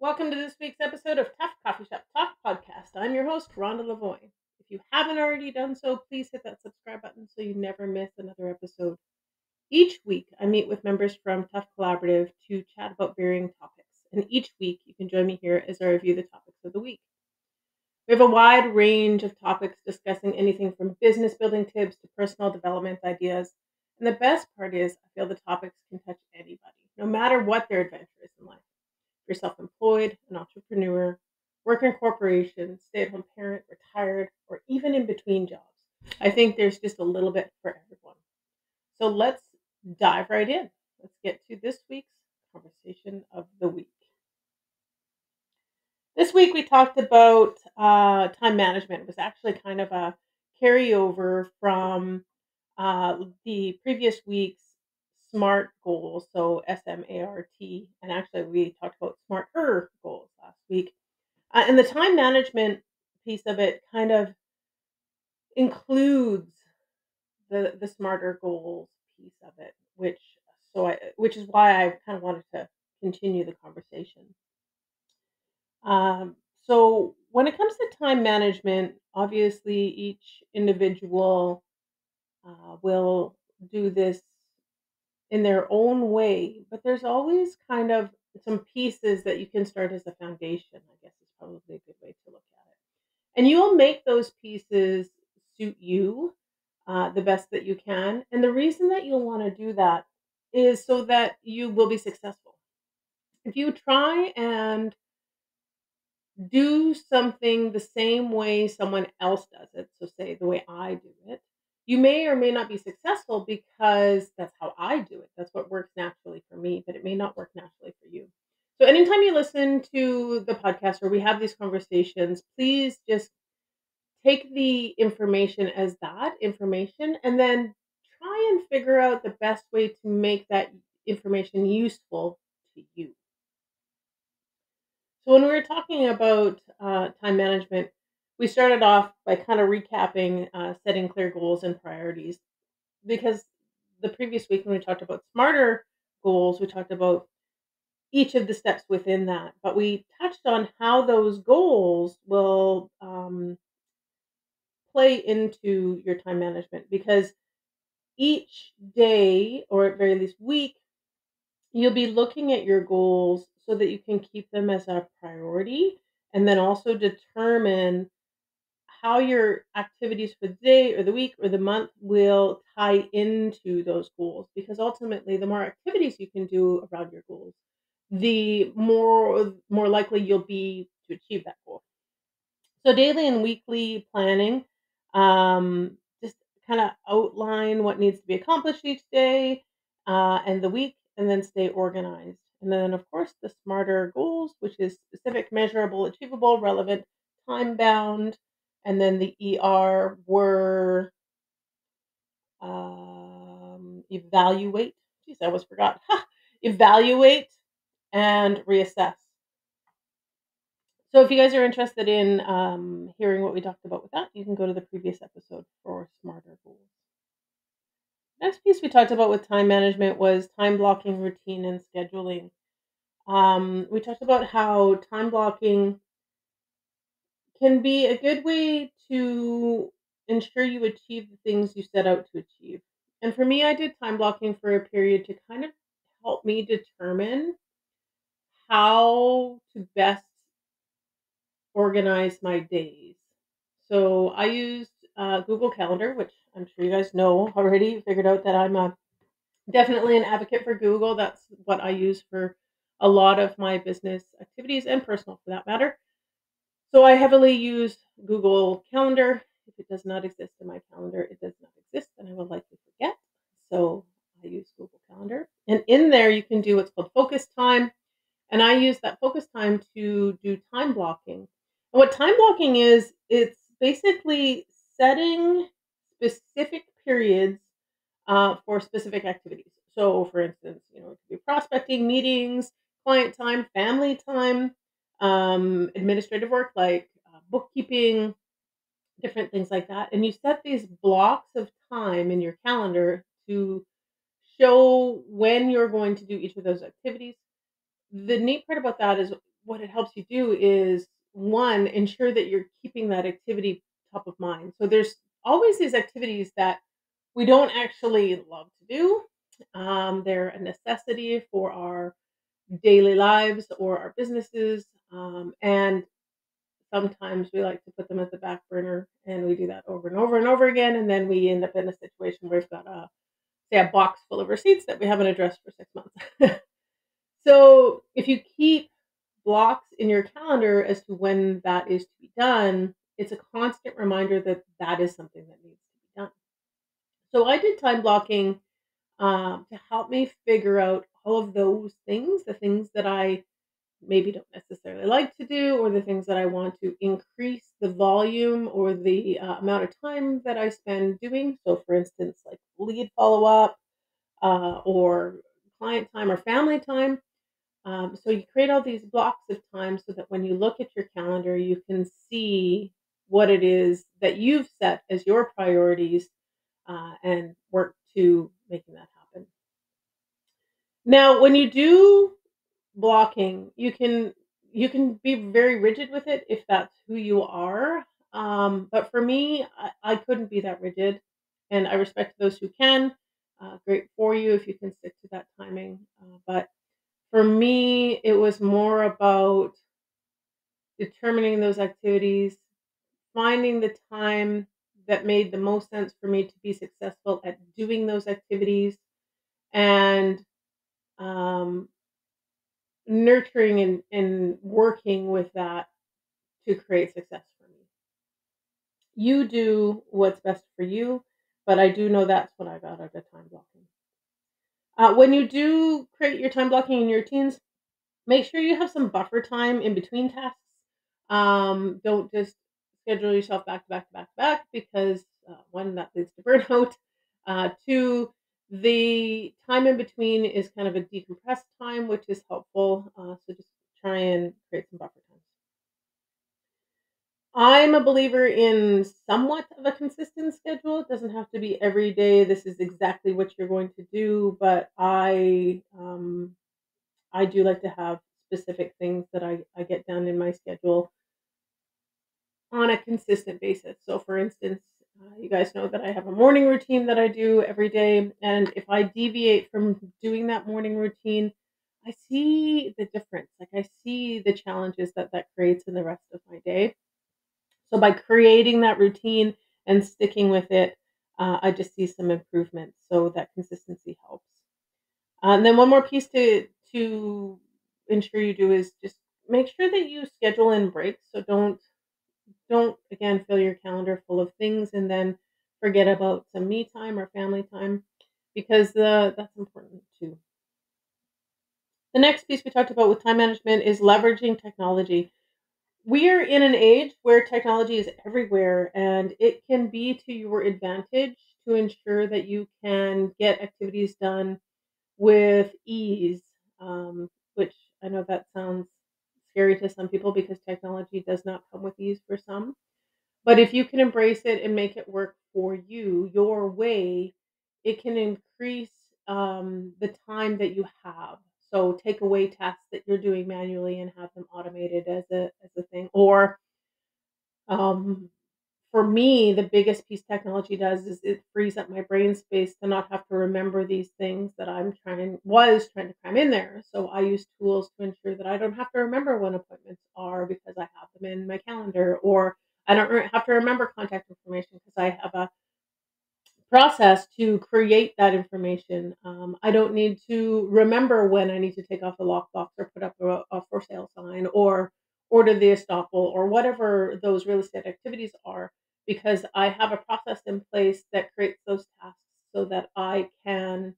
Welcome to this week's episode of Tough Coffee Shop Talk Podcast. I'm your host, Rhonda Lavoie. If you haven't already done so, please hit that subscribe button so you never miss another episode. Each week, I meet with members from Tough Collaborative to chat about varying topics. And each week, you can join me here as I review the topics of the week. We have a wide range of topics discussing anything from business building tips to personal development ideas. And the best part is, I feel the topics can touch anybody, no matter what their adventure is in life. If you're self-employed, an entrepreneur, work in corporations, stay-at-home parent, retired, or even in between jobs. I think there's just a little bit for everyone. So let's dive right in. Let's get to this week's conversation of the week. This week we talked about time management. It was actually kind of a carryover from the previous week's SMART goals, so SMART, and actually we talked about smarter goals last week. And the time management piece of it kind of includes the smarter goals piece of it, which is why I kind of wanted to continue the conversation. Um, so when it comes to time management, obviously each individual will do this in their own way, but there's always kind of some pieces that you can start as a foundation, I guess is probably a good way to look at it. And you'll make those pieces suit you the best that you can. And the reason that you'll want to do that is so that you will be successful. If you try and do something the same way someone else does it, so say the way I do it, you may or may not be successful because that's how I do it. That's what works naturally for me, but it may not work naturally for you. So anytime you listen to the podcast or we have these conversations, please just take the information as that information and then try and figure out the best way to make that information useful to you. So when we were talking about time management, we started off by kind of recapping setting clear goals and priorities because the previous week when we talked about smarter goals, we talked about each of the steps within that, but we touched on how those goals will play into your time management because each day or at very least week, you'll be looking at your goals so that you can keep them as a priority and then also determine how your activities for the day or the week or the month will tie into those goals because ultimately the more activities you can do around your goals the more likely you'll be to achieve that goal. So daily and weekly planning, just kind of outline what needs to be accomplished each day and the week, and then stay organized. And then, of course, the smarter goals, which is specific, measurable, achievable, relevant, time bound. And then the were evaluate. Geez, I almost forgot. Evaluate and reassess. So if you guys are interested in hearing what we talked about with that, you can go to the previous episode for smarter goals. Next piece we talked about with time management was time blocking, routine, and scheduling. We talked about how time blocking can be a good way to ensure you achieve the things you set out to achieve. And for me, I did time blocking for a period to kind of help me determine how to best organize my days. So I used Google Calendar, which I'm sure you guys know already. You figured out that I'm definitely an advocate for Google. That's what I use for a lot of my business activities and personal for that matter. So I heavily use Google Calendar. If it does not exist in my calendar, it does not exist, and I will likely forget. So I use Google Calendar. And in there, you can do what's called focus time. And I use that focus time to do time blocking. And what time blocking is, it's basically setting specific periods for specific activities. So, for instance, it could be prospecting, meetings, client time, family time, administrative work like bookkeeping, different things like that. And you set these blocks of time in your calendar to show when you're going to do each of those activities. The neat part about that is what it helps you do is, one, ensure that you're keeping that activity top of mind. So there's always these activities that we don't actually love to do. They're a necessity for our daily lives or our businesses. And sometimes we like to put them at the back burner, and we do that over and over and over again. And then we end up in a situation where we've got say, a box full of receipts that we haven't addressed for 6 months. So if you keep blocks in your calendar as to when that is to be done, it's a constant reminder that that is something that needs to be done. So I did time blocking to help me figure out all of those things, the things that I maybe don't necessarily like to do, or the things that I want to increase the volume or the amount of time that I spend doing. So, for instance, like lead follow up or client time or family time. So, you create all these blocks of time so that when you look at your calendar, you can see what it is that you've set as your priorities and work to making that happen. Now, when you do blocking, you can be very rigid with it if that's who you are. But for me, I couldn't be that rigid, and I respect those who can. Great for you if you can stick to that timing. But for me, it was more about determining those activities, finding the time that made the most sense for me to be successful at doing those activities, and um, nurturing and working with that to create success for me. You do what's best for you, but I do know that's what I got out of time blocking. When you do create your time blocking in your routines, make sure you have some buffer time in between tasks. Don't just schedule yourself back to back to back to back because one, that leads to burnout. Two, the time in between is kind of a decompressed time, which is helpful. So just try and create some buffer time. I'm a believer in somewhat of a consistent schedule. It doesn't have to be every day. This is exactly what you're going to do, but I do like to have specific things that I get done in my schedule on a consistent basis. So, for instance, you guys know that I have a morning routine that I do every day, and if I deviate from doing that morning routine, I see the difference. Like I see the challenges that that creates in the rest of my day. So by creating that routine and sticking with it, I just see some improvements. So that consistency helps. And then one more piece to ensure you do is just make sure that you schedule in breaks. So don't again fill your calendar full of things and then forget about some me time or family time because that's important too. The next piece we talked about with time management is leveraging technology. We're in an age where technology is everywhere and it can be to your advantage to ensure that you can get activities done with ease, which I know that sounds scary to some people because technology does not come with ease for some. But if you can embrace it and make it work for you, your way, it can increase the time that you have. So take away tasks that you're doing manually and have them automated as a thing. Or um, for me, the biggest piece technology does is it frees up my brain space to not have to remember these things that I'm trying to cram in there. So I use tools to ensure that I don't have to remember when appointments are because I have them in my calendar, or I don't have to remember contact information because I have a process to create that information. I don't need to remember when I need to take off the lockbox or put up a for sale sign or order the estoppel or whatever those real estate activities are because I have a process in place that creates those tasks so that I can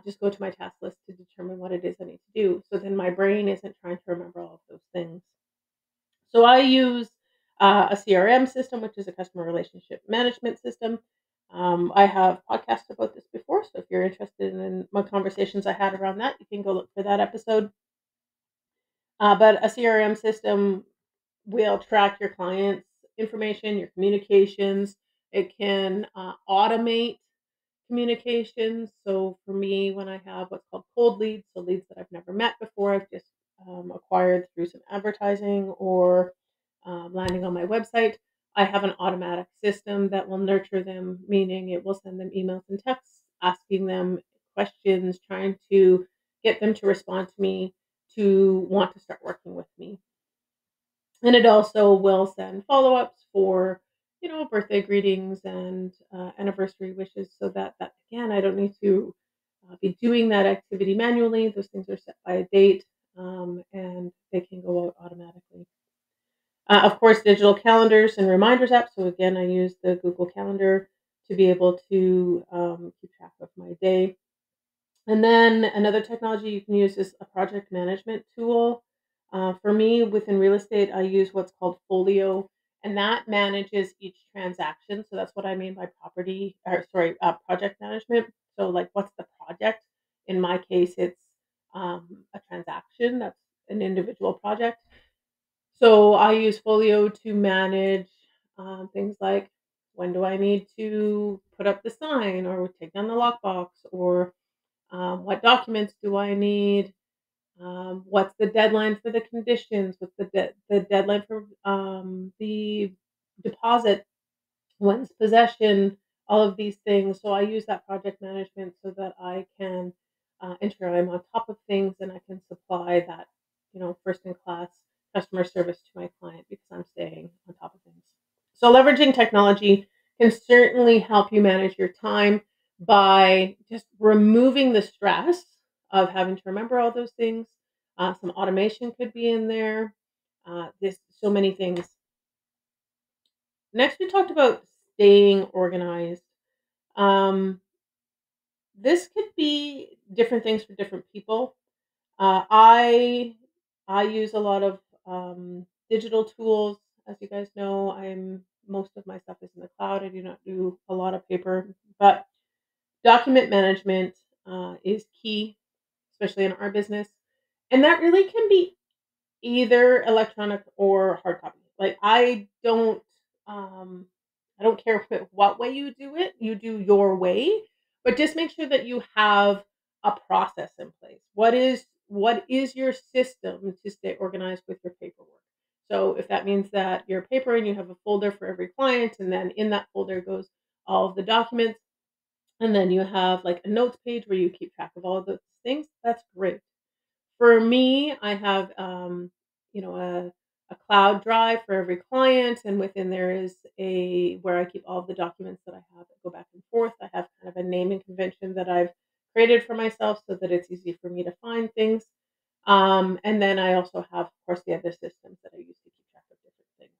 just go to my task list to determine what it is I need to do. So then my brain isn't trying to remember all of those things. So I use a CRM system, which is a customer relationship management system. I have podcasts about this before, so if you're interested in my conversations I had around that, you can go look for that episode. But a CRM system will track your clients' information, your communications. It can automate communications. So for me, when I have what's called cold leads, so leads that I've never met before, I've just acquired through some advertising or landing on my website, I have an automatic system that will nurture them, meaning it will send them emails and texts asking them questions, trying to get them to respond to me to want to start working with me. And it also will send follow-ups for, birthday greetings and anniversary wishes, so that again, I don't need to be doing that activity manually. Those things are set by a date, and they can go out automatically. Of course, digital calendars and reminders apps. So again, I use the Google Calendar to be able to keep track of my day. And then another technology you can use is a project management tool. For me, within real estate, I use what's called Folio, and that manages each transaction. So that's what I mean by project management. So, like, what's the project? In my case, it's a transaction. That's an individual project. So I use Folio to manage things like, when do I need to put up the sign or take down the lockbox, or what documents do I need? What's the deadline for the conditions? What's the deadline for the deposit? When's possession? All of these things. So I use that project management so that I can ensure I'm on top of things and I can supply that, first in class customer service to my client because I'm staying on top of things. So leveraging technology can certainly help you manage your time by just removing the stress of having to remember all those things. Some automation could be in there. There's so many things. Next, we talked about staying organized. Um, this could be different things for different people. I use a lot of digital tools. As you guys know, I'm most of my stuff is in the cloud. I do not do a lot of paper, but document management is key, especially in our business, and that really can be either electronic or hard copy. Like, um I don't care what way you do it. You do your way, but just make sure that you have a process in place. What is your system to stay organized with your paperwork? So if that means that your paper and you have a folder for every client, and then in that folder goes all of the documents, and then you have like a notes page where you keep track of all of those things, that's great. For me, I have, a cloud drive for every client, and within there is a where I keep all of the documents that I have that go back and forth. I have kind of a naming convention that I've created for myself so that it's easy for me to find things. And then I also have, of course, the other systems that I use to keep track of different things.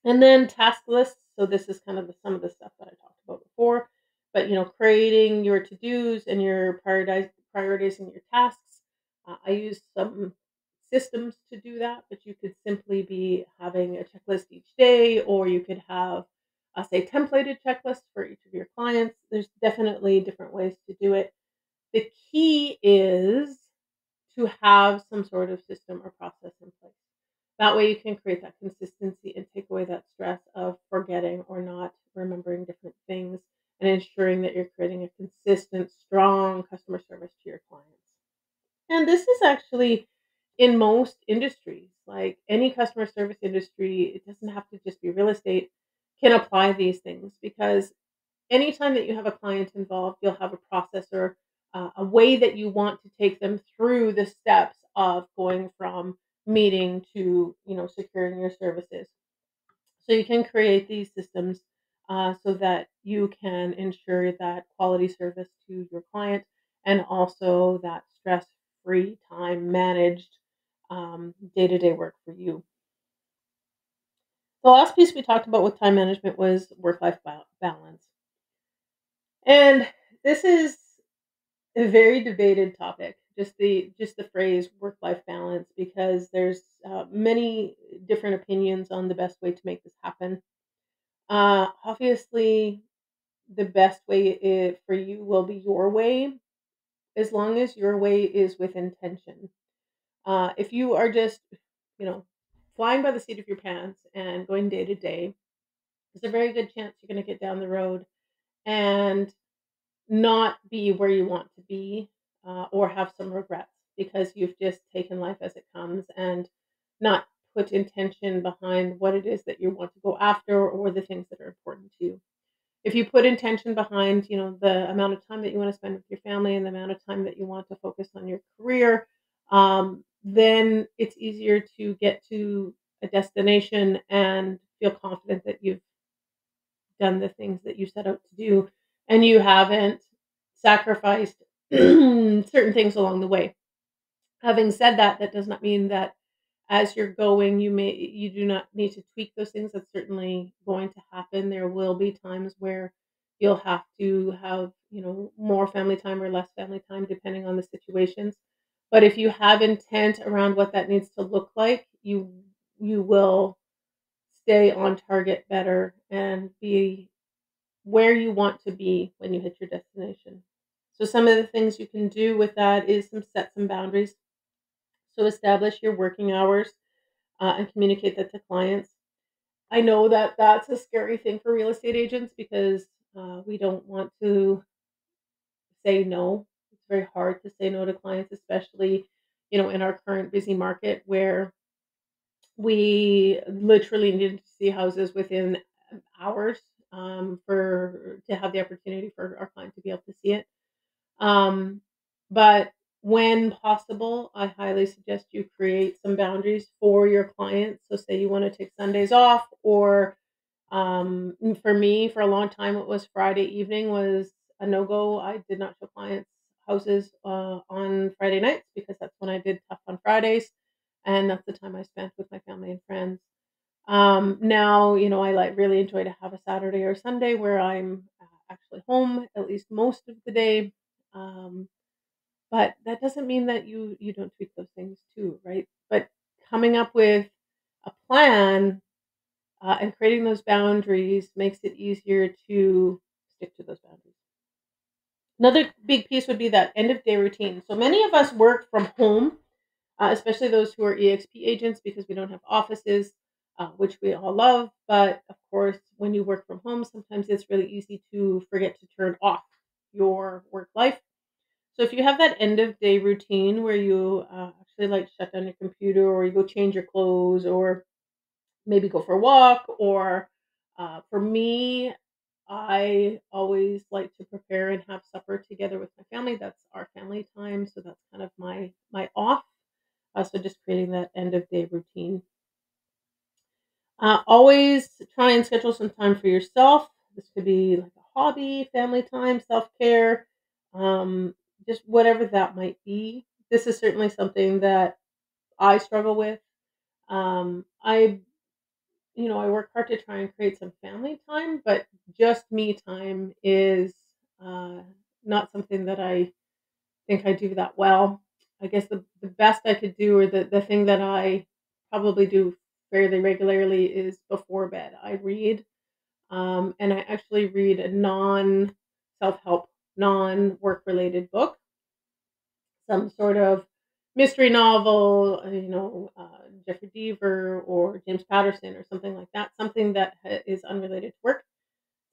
And then task lists. So this is kind of some of the stuff that I talked about before. But creating your to-dos and your prioritizing your tasks. I use some systems to do that, but you could simply be having a checklist each day, or you could have, say, templated checklists for each of your clients. There's definitely different ways to do it. The key is to have some sort of system or process in place. That way you can create that consistency and take away that stress of forgetting or not remembering different things, and ensuring that you're creating a consistent, strong customer service to your clients. And this is actually in most industries, like any customer service industry, it doesn't have to just be real estate, can apply these things, because anytime that you have a client involved, you'll have a process or a way that you want to take them through the steps of going from meeting to, securing your services. So you can create these systems so that you can ensure that quality service to your client, and also that stress-free time managed day-to-day work for you. The last piece we talked about with time management was work-life balance. And this is a very debated topic, just the phrase work life balance, because there's many different opinions on the best way to make this happen. Obviously, the best way for you will be your way, as long as your way is with intention. If you are just, you know, flying by the seat of your pants and going day to day, there's a very good chance you're going to get down the road and not be where you want to be, or have some regrets. because you've just taken life as it comes and not put intention behind what it is that you want to go after or the things that are important to you. If you put intention behind, the amount of time that you want to spend with your family and the amount of time that you want to focus on your career, then it's easier to get to a destination and feel confident that you've done the things that you set out to do and you haven't sacrificed certain things along the way. Having said that, that does not mean that as you're going, you do not need to tweak those things. That's certainly going to happen. There will be times where you'll have to have, more family time or less family time depending on the situations. But if you have intent around what that needs to look like, you will stay on target better and be where you want to be when you hit your destination. So some of the things you can do with that is set some boundaries. So establish your working hours and communicate that to clients. I know that that's a scary thing for real estate agents because we don't want to say no. It's very hard to say no to clients, especially in our current busy market where we literally need to see houses within hours for to have the opportunity for our client to be able to see it. But when possible, I highly suggest you create some boundaries for your clients. So, say you want to take Sundays off, or for me, for a long time, it was Friday evening was a no go. I did not show clients houses on Friday nights because that's when I did Tough on Fridays, and that's the time I spent with my family and friends. Now, I really enjoy to have a Saturday or Sunday where I'm actually home at least most of the day. Um, but that doesn't mean that you don't tweak those things too, right? But coming up with a plan and creating those boundaries makes it easier to stick to those boundaries. Another big piece would be that end of day routine. So many of us work from home, especially those who are EXP agents, because we don't have offices, which we all love. But of course, when you work from home, sometimes it's really easy to forget to turn off your work life. So if you have that end of day routine where you actually like shut down your computer or you go change your clothes or maybe go for a walk or for me, I always like to prepare and have supper together with my family. That's our family time, so that's kind of my off. So just creating that end of day routine. Always try and schedule some time for yourself. This could be like a hobby, family time, self care, um, just whatever that might be. This is certainly something that I struggle with. I work hard to try and create some family time, but just me time is uh, not something that I think I do that well. I guess the best I could do, or the thing that I probably do fairly regularly, is before bed. I read, and I actually read a non self help, non work related book, some sort of mystery novel, Jeffrey Deaver or James Patterson or something like that, something that is unrelated to work,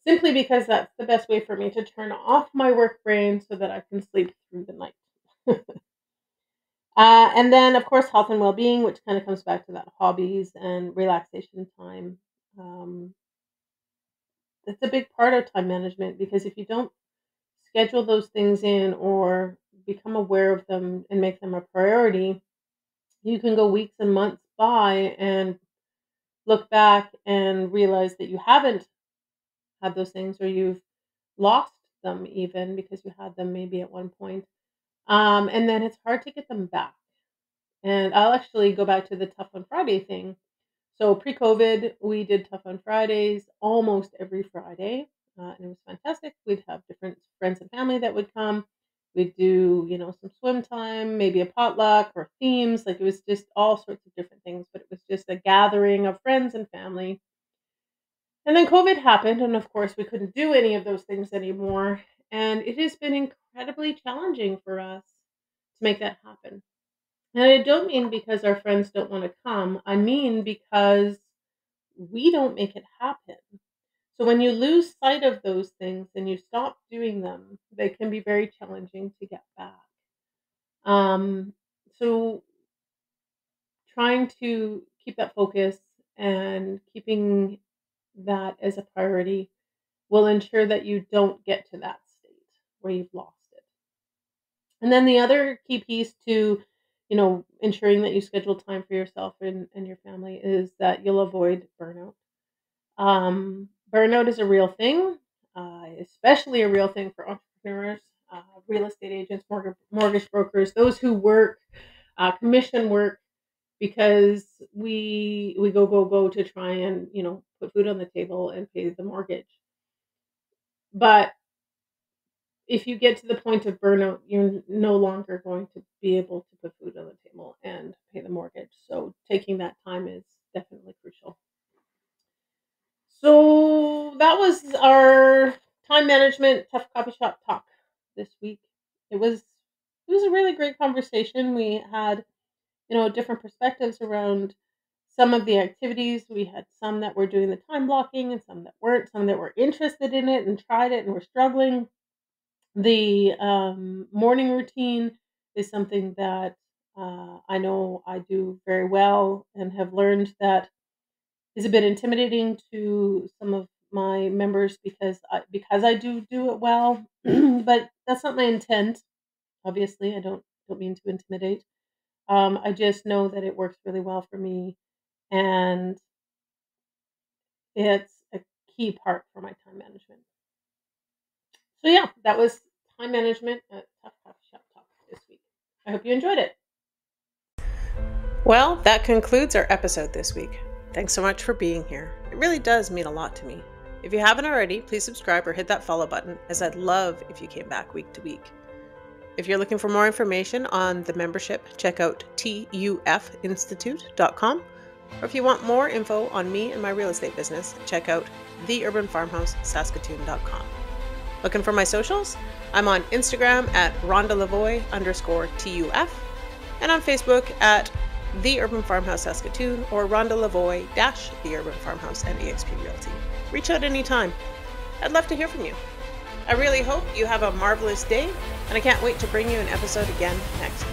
simply because that's the best way for me to turn off my work brain so that I can sleep through the night. And then, of course, health and well being, which kind of comes back to that hobbies and relaxation time. Um, that's a big part of time management because if you don't schedule those things in or become aware of them and make them a priority, you can go weeks and months by and look back and realize that you haven't had those things or you've lost them even because you had them maybe at one point. And then it's hard to get them back. And I'll actually go back to the Tough on Friday thing. So pre-COVID, we did Tough on Fridays almost every Friday, and it was fantastic. We'd have different friends and family that would come. We'd do, some swim time, maybe a potluck or themes. Like it was just all sorts of different things, but it was just a gathering of friends and family. And then COVID happened, and of course, we couldn't do any of those things anymore. And it has been incredibly challenging for us to make that happen. And I don't mean because our friends don't want to come. I mean because we don't make it happen. So when you lose sight of those things and you stop doing them, they can be very challenging to get back. Um, So trying to keep that focus and keeping that as a priority will ensure that you don't get to that state where you've lost it. And then the other key piece to, ensuring that you schedule time for yourself and your family is that you'll avoid burnout. Burnout is a real thing, especially a real thing for entrepreneurs, real estate agents, mortgage brokers, those who work commission work, because we go to try and put food on the table and pay the mortgage. But if you get to the point of burnout, you're no longer going to be able to put food on the table and pay the mortgage. So taking that time is definitely crucial. So that was our time management tough coffee shop talk this week. It was a really great conversation. We had different perspectives around some of the activities. We had some that were doing the time blocking and some that weren't, some that were interested in it and tried it and were struggling. The morning routine is something that I know I do very well and have learned that is a bit intimidating to some of my members because I do it well, but that's not my intent. Obviously, I don't mean to intimidate. I just know that it works really well for me, and it's a key part for my time management. So yeah, that was time management at Tough Coffee Shop Talk this week. I hope you enjoyed it. Well, that concludes our episode this week. Thanks so much for being here. It really does mean a lot to me. If you haven't already, please subscribe or hit that follow button, as I'd love if you came back week to week. If you're looking for more information on the membership, check out tufinstitute.com. Or if you want more info on me and my real estate business, check out theurbanfarmhousesaskatoon.com. Looking for my socials? I'm on Instagram at rhonda_tuf and on Facebook at The Urban Farmhouse Saskatoon or Rhonda Lavoie - The Urban Farmhouse and eXp Realty. Reach out anytime. I'd love to hear from you. I really hope you have a marvelous day, and I can't wait to bring you an episode again next week.